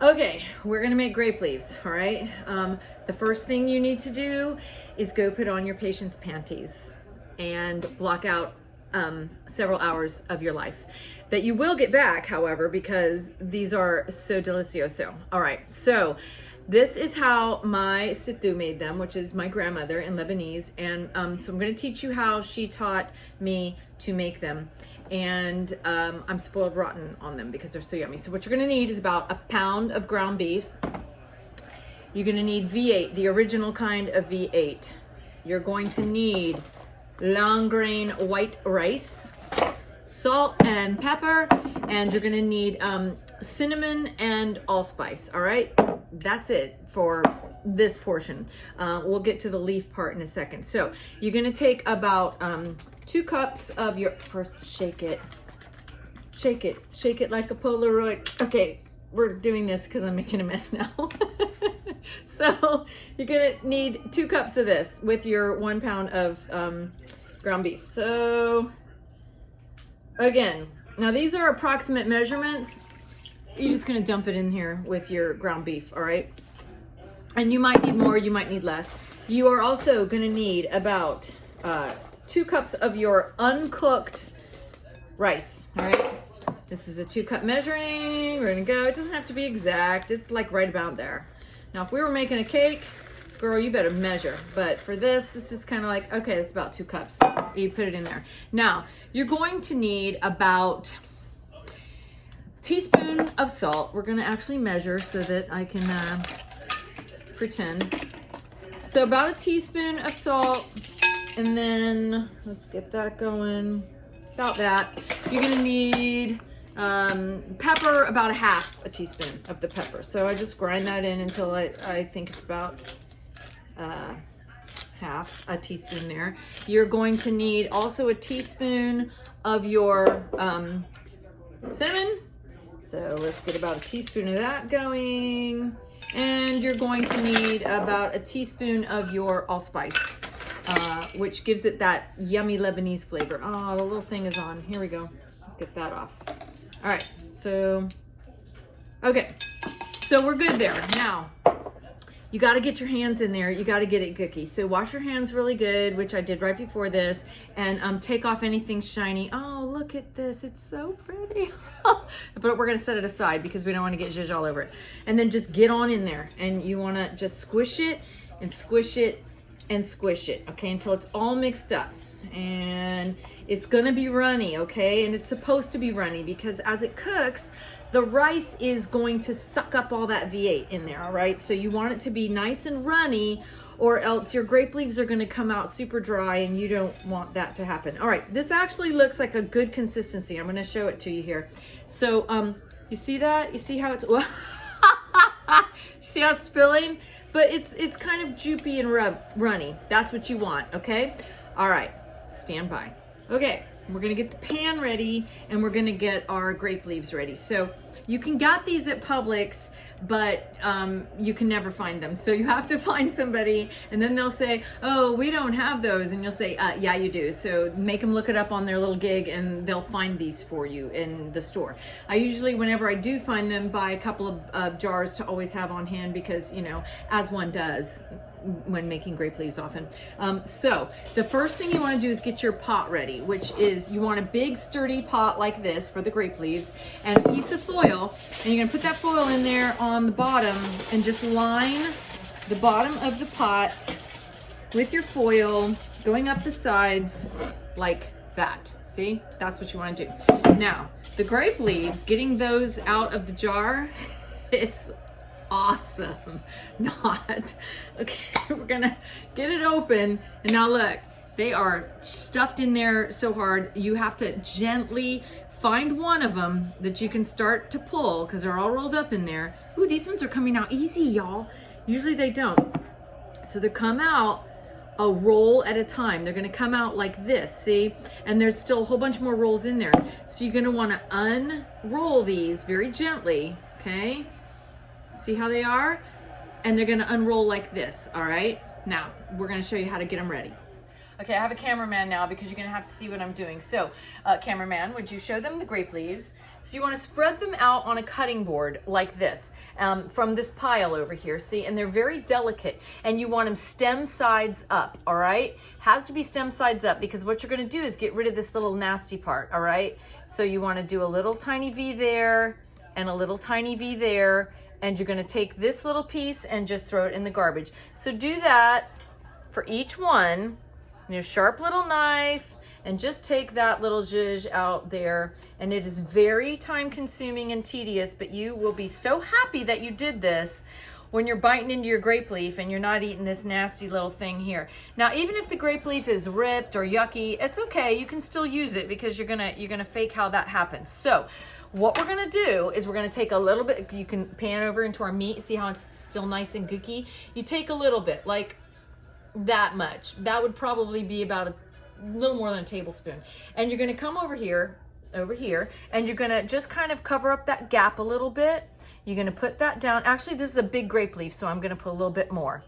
Okay, we're gonna make grape leaves, all right? The first thing you need to do is go put on your patient's panties and block out several hours of your life that you will get back, however, because these are so delicioso. All right, so this is how my Sittoo made them, which is my grandmother in Lebanese. And so I'm gonna teach you how she taught me to make them. And I'm spoiled rotten on them because they're so yummy. So what you're gonna need is about a pound of ground beef. You're gonna need V8, the original kind of V8. You're going to need long grain white rice, salt and pepper, and you're gonna need cinnamon and allspice, all right? That's it for this portion. We'll get to the leaf part in a second. So you're gonna take about 2 cups of your, first shake it like a Polaroid. Okay, we're doing this because I'm making a mess now. So you're gonna need 2 cups of this with your 1 pound of ground beef. So again, now these are approximate measurements. You're just gonna dump it in here with your ground beef, all right? And you might need more, you might need less. You are also gonna need about 2 cups of your uncooked rice, all right? This is a 2-cup measuring. We're gonna go, it doesn't have to be exact. It's like right about there. Now, if we were making a cake, girl, you better measure. But for this, it's just kind of like, okay, it's about 2 cups. You put it in there. Now, you're going to need about a teaspoon of salt. We're gonna actually measure so that I can pretend. So about a teaspoon of salt, and then let's get that going. About that. You're gonna need pepper, about a teaspoon of the pepper. So I just grind that in until I think it's about half a teaspoon there. You're going to need also a teaspoon of your cinnamon. So let's get about a teaspoon of that going. And you're going to need about a teaspoon of your allspice, which gives it that yummy Lebanese flavor. Oh, the little thing is on. Here we go. Let's get that off. All right, so, okay. So we're good there. Now, you got to get your hands in there. You got to get it gooky. So wash your hands really good, which I did right before this, and take off anything shiny. Oh, look at this. It's so pretty. But we're going to set it aside because we don't want to get zhuzh all over it. And then just get on in there, and you want to just squish it and squish it and squish it, okay, until it's all mixed up. And it's going to be runny, okay? And it's supposed to be runny because as it cooks, the rice is going to suck up all that V8 in there, all right? So you want it to be nice and runny, or else your grape leaves are going to come out super dry, and you don't want that to happen. All right, this actually looks like a good consistency. I'm going to show it to you here. So you see that? You see how it's you see how it's spilling? But it's kind of droopy and runny. That's what you want, okay? All right, stand by. Okay, we're gonna get the pan ready, and we're gonna get our grape leaves ready. So you can get these at Publix, but you can never find them. So you have to find somebody, and then they'll say, oh, we don't have those. And you'll say, yeah, you do. So make them look it up on their little gig, and they'll find these for you in the store. I usually, whenever I do find them, buy a couple of jars to always have on hand because, you know, as one does when making grape leaves often. So the first thing you want to do is get your pot ready, which is you want a big sturdy pot like this for the grape leaves, and a piece of foil, and you're gonna put that foil in there on the bottom and just line the bottom of the pot with your foil going up the sides like that. See, that's what you want to do. Now the grape leaves, getting those out of the jar is awesome. Not okay. We're gonna get it open, and now look, they are stuffed in there so hard. You have to gently find one of them that you can start to pull because they're all rolled up in there. Ooh, these ones are coming out easy, y'all. Usually they don't. So they come out a roll at a time. They're gonna come out like this, see? And there's still a whole bunch more rolls in there. So you're gonna wanna unroll these very gently, okay? See how they are? And they're gonna unroll like this, all right? Now, we're gonna show you how to get them ready. Okay, I have a cameraman now because you're gonna have to see what I'm doing. So, cameraman, would you show them the grape leaves? So you wanna spread them out on a cutting board like this, from this pile over here, see? And they're very delicate, and you want them stem sides up, all right? Has to be stem sides up, because what you're gonna do is get rid of this little nasty part, all right? So you wanna do a little tiny V there, and a little tiny V there, and you're gonna take this little piece and just throw it in the garbage. So do that for each one. Sharp little knife, and just take that little zhuzh out there. And it is very time consuming and tedious, but you will be so happy that you did this when you're biting into your grape leaf and you're not eating this nasty little thing here. Now, even if the grape leaf is ripped or yucky, it's okay. You can still use it because you're gonna fake how that happens. So what we're gonna do is we're gonna take a little bit, you can pan over into our meat, see how it's still nice and gooky? You take a little bit, like that much. That would probably be about a little more than a tablespoon. And you're gonna come over here, and you're gonna just kind of cover up that gap a little bit. You're gonna put that down. Actually, this is a big grape leaf, so I'm gonna put a little bit more.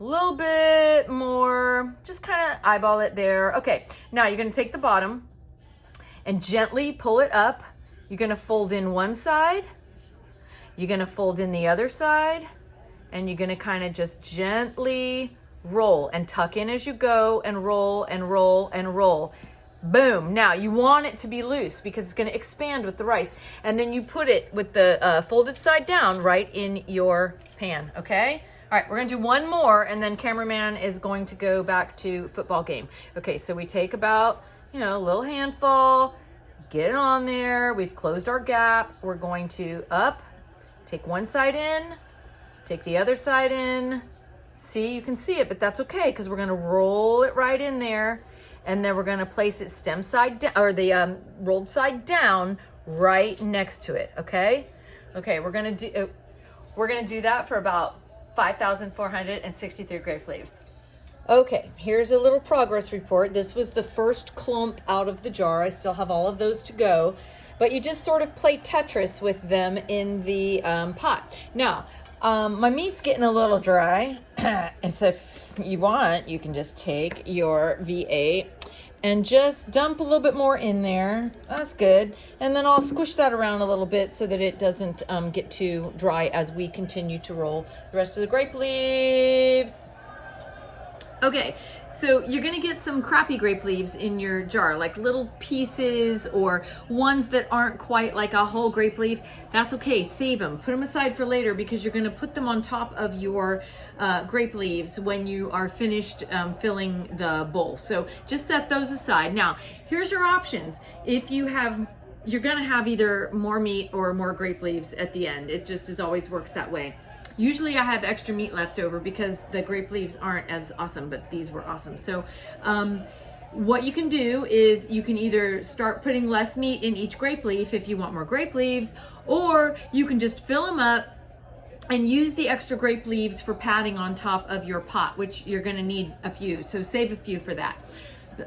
A little bit more, just kind of eyeball it there. Okay, now you're gonna take the bottom and gently pull it up. You're gonna fold in one side, you're gonna fold in the other side, and you're gonna kind of just gently roll and tuck in as you go, and roll and roll and roll. Boom. Now you want it to be loose because it's going to expand with the rice, and then you put it with the folded side down right in your pan. Okay. All right, we're going to do one more, and then cameraman is going to go back to football game. Okay, so we take about, a little handful, get it on there. We've closed our gap. We're going to take one side in, take the other side in. See, you can see it, but that's okay because we're going to roll it right in there, and then we're going to place it stem side down, or the rolled side down right next to it. Okay. We're going to do that for about 5,463 grape leaves. Okay, here's a little progress report. This was the first clump out of the jar. I still have all of those to go, but you just sort of play Tetris with them in the pot. Now, my meat's getting a little dry, and so if you want, you can just take your V8 and just dump a little bit more in there. That's good. And then I'll squish that around a little bit so that it doesn't get too dry as we continue to roll the rest of the grape leaves. Okay, so you're gonna get some crappy grape leaves in your jar, like little pieces or ones that aren't quite like a whole grape leaf. That's okay, save them, put them aside for later, because you're gonna put them on top of your grape leaves when you are finished filling the bowl. So just set those aside. Now, here's your options. If you're gonna have either more meat or more grape leaves at the end. It just always works that way. Usually I have extra meat left over because the grape leaves aren't as awesome, but these were awesome. So what you can do is you can either start putting less meat in each grape leaf if you want more grape leaves, or you can just fill them up and use the extra grape leaves for padding on top of your pot, which you're gonna need a few, so save a few for that.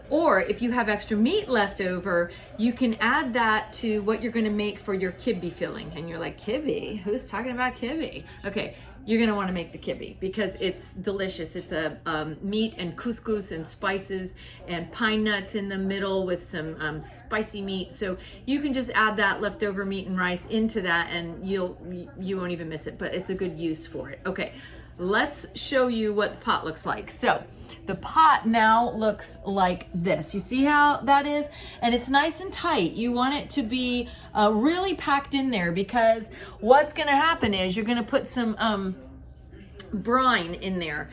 Or if you have extra meat left over, you can add that to what you're gonna make for your kibbe filling. And you're like, kibbe? Who's talking about kibbe? Okay, you're gonna wanna make the kibbe because it's delicious. It's a meat and couscous and spices and pine nuts in the middle with some spicy meat. So you can just add that leftover meat and rice into that, and you won't even miss it, but it's a good use for it. Okay, let's show you what the pot looks like. So the pot now looks like this. You see how that is? And it's nice and tight. You want it to be really packed in there, because what's gonna happen is you're gonna put some brine in there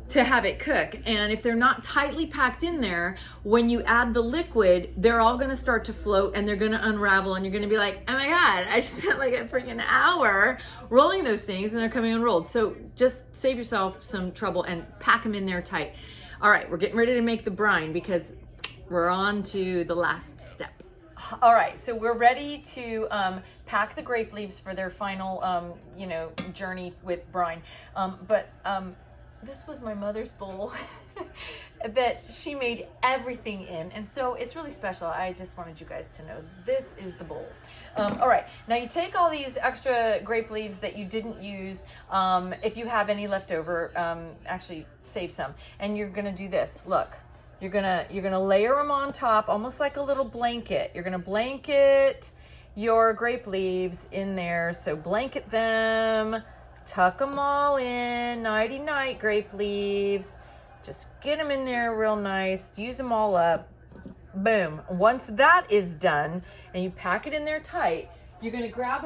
to have it cook. And if they're not tightly packed in there, when you add the liquid, they're all gonna start to float and they're gonna unravel, and you're gonna be like, oh my God, I spent like a freaking hour rolling those things and they're coming unrolled. So just save yourself some trouble and pack them in there tight. All right, we're getting ready to make the brine because we're on to the last step. All right, so we're ready to pack the grape leaves for their final, journey with brine. This was my mother's bowl that she made everything in. And so it's really special. I just wanted you guys to know this is the bowl. All right, now you take all these extra grape leaves that you didn't use. If you have any left over, actually save some. And you're gonna do this, look. You're gonna layer them on top, almost like a little blanket. You're gonna blanket your grape leaves in there. So blanket them, tuck them all in, nighty night grape leaves. Just get them in there real nice, use them all up. Boom. Once that is done and you pack it in there tight, you're gonna grab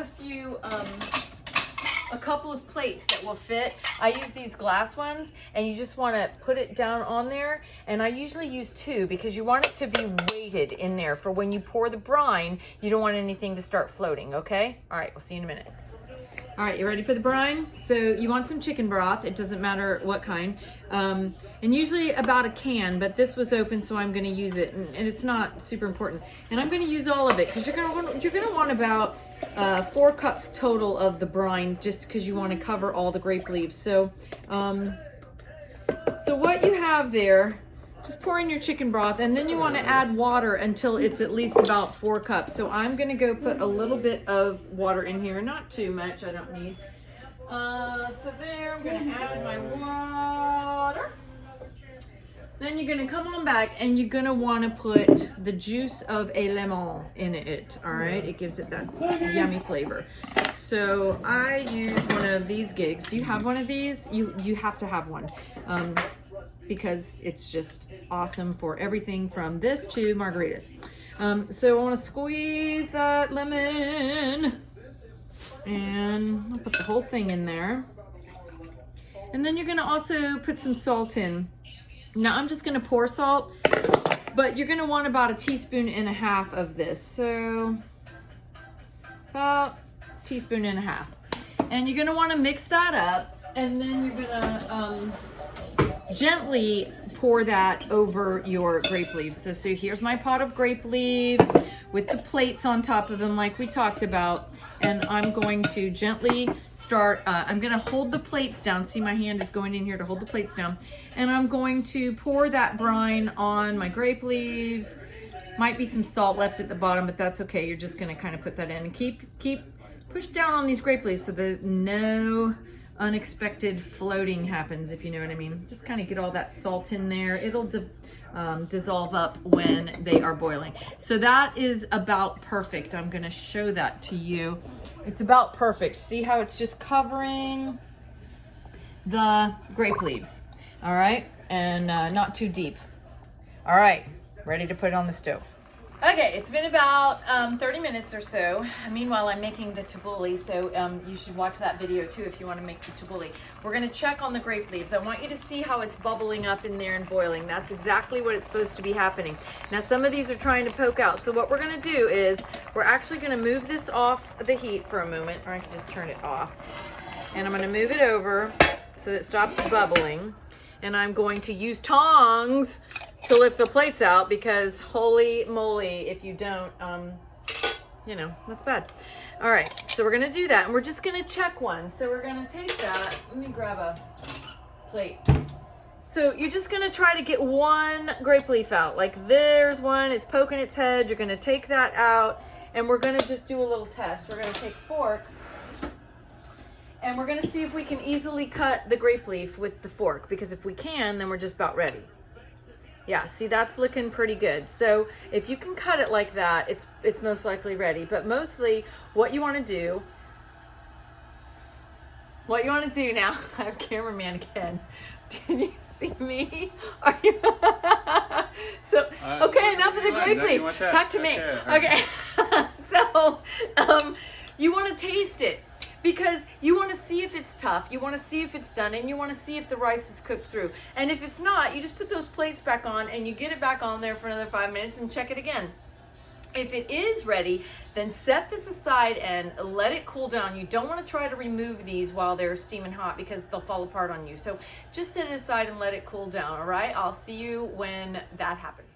a couple of plates that will fit. I use these glass ones, and you just want to put it down on there, and I usually use 2 because you want it to be weighted in there for when you pour the brine. You don't want anything to start floating, okay? All right, we'll see you in a minute. All right, you ready for the brine? So you want some chicken broth. It doesn't matter what kind. And usually about a can, but this was open, so I'm gonna use it, and it's not super important. And I'm gonna use all of it because you're gonna want about 4 cups total of the brine, just because you want to cover all the grape leaves. So so what you have there, just pour in your chicken broth, and then you want to add water until it's at least about 4 cups. So I'm gonna go put a little bit of water in here, not too much, I don't need. So there, I'm gonna add my water. Then you're gonna come on back, and you're gonna wanna put the juice of a lemon in it, all right? It gives it that yummy flavor. So I use one of these gigs. Do you have one of these? You have to have one, because it's just awesome for everything from this to margaritas. So I wanna squeeze that lemon, and I'll put the whole thing in there. And then you're gonna also put some salt in. Now I'm just gonna pour salt, but you're gonna want about 1.5 teaspoons of this. So about 1.5 teaspoons. And you're gonna wanna mix that up, and then you're gonna gently pour that over your grape leaves. So here's my pot of grape leaves with the plates on top of them like we talked about. And I'm going to gently start, I'm gonna hold the plates down. See, my hand is going in here to hold the plates down. And I'm going to pour that brine on my grape leaves. Might be some salt left at the bottom, but that's okay. You're just gonna kind of put that in and keep push down on these grape leaves so there's no unexpected floating happens, if you know what I mean. Just kind of get all that salt in there. It'll dissolve up when they are boiling. So that is about perfect. I'm gonna show that to you. It's about perfect. See how it's just covering the grape leaves, all right? And not too deep. All right, ready to put it on the stove. Okay, it's been about 30 minutes or so. Meanwhile, I'm making the tabbouleh, so you should watch that video too if you want to make the tabbouleh. We're gonna check on the grape leaves. I want you to see how it's bubbling up in there and boiling. That's exactly what it's supposed to be happening. Now, some of these are trying to poke out. So what we're gonna do is, we're actually gonna move this off the heat for a moment, or I can just turn it off. And I'm gonna move it over so that it stops bubbling. And I'm going to use tongs to lift the plates out, because holy moly, if you don't, you know, that's bad. All right, so we're gonna do that, and we're just gonna check one. So we're gonna take that, let me grab a plate. So you're just gonna try to get one grape leaf out. Like there's one, it's poking its head. You're gonna take that out, and we're gonna just do a little test. We're gonna take a fork, and we're gonna see if we can easily cut the grape leaf with the fork, because if we can, then we're just about ready. Yeah, see, that's looking pretty good. So if you can cut it like that, it's most likely ready. But mostly what you want to do now, I have cameraman again. Can you see me? Are you? So, okay, enough of the grape leaf. Back to me. Okay. So you want to taste it, because you want to see if it's tough, you want to see if it's done, and you want to see if the rice is cooked through. And if it's not, you just put those plates back on, and you get it back on there for another 5 minutes and check it again. If it is ready, then set this aside and let it cool down. You don't want to try to remove these while they're steaming hot, because they'll fall apart on you. So just set it aside and let it cool down, all right? I'll see you when that happens.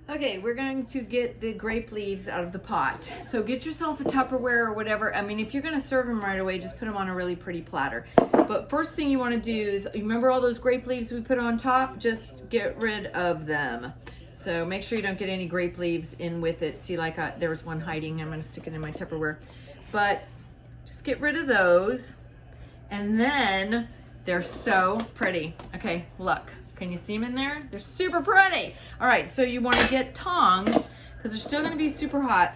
Okay, we're going to get the grape leaves out of the pot. So get yourself a Tupperware or whatever. I mean, if you're gonna serve them right away, just put them on a really pretty platter. But first thing you wanna do is, you remember all those grape leaves we put on top? Just get rid of them. So make sure you don't get any grape leaves in with it. See, like there was one hiding. I'm gonna stick it in my Tupperware. But just get rid of those. And then they're so pretty. Okay, look. Can you see them in there? They're super pretty. All right, so you want to get tongs because they're still going to be super hot.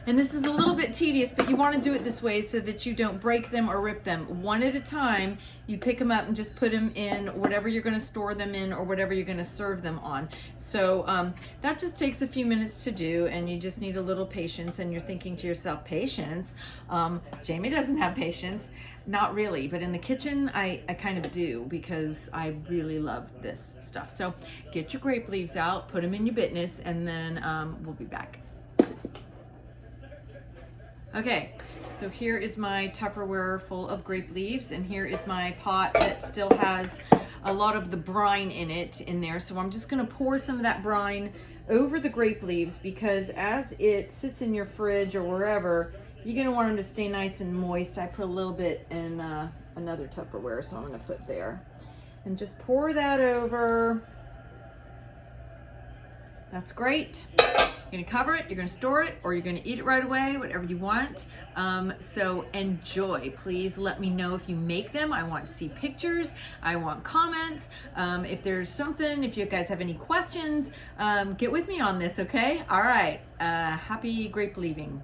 And this is a little bit tedious, but you want to do it this way so that you don't break them or rip them. One at a time, you pick them up and just put them in whatever you're going to store them in or whatever you're going to serve them on. So that just takes a few minutes to do, and you just need a little patience. And you're thinking to yourself, patience? Jamie doesn't have patience. Not really, but in the kitchen, I kind of do because I really love this stuff. So get your grape leaves out, put them in your business, and then we'll be back. Okay, so here is my Tupperware full of grape leaves, and here is my pot that still has a lot of the brine in there. So I'm just gonna pour some of that brine over the grape leaves because as it sits in your fridge or wherever, you're gonna want them to stay nice and moist. I put a little bit in another Tupperware, so I'm gonna put there. And just pour that over. That's great. You're gonna cover it, you're gonna store it, or you're gonna eat it right away, whatever you want. So enjoy. Please let me know if you make them. I want to see pictures. I want comments. If there's something, if you guys have any questions, get with me on this, okay? All right, happy grape leaving.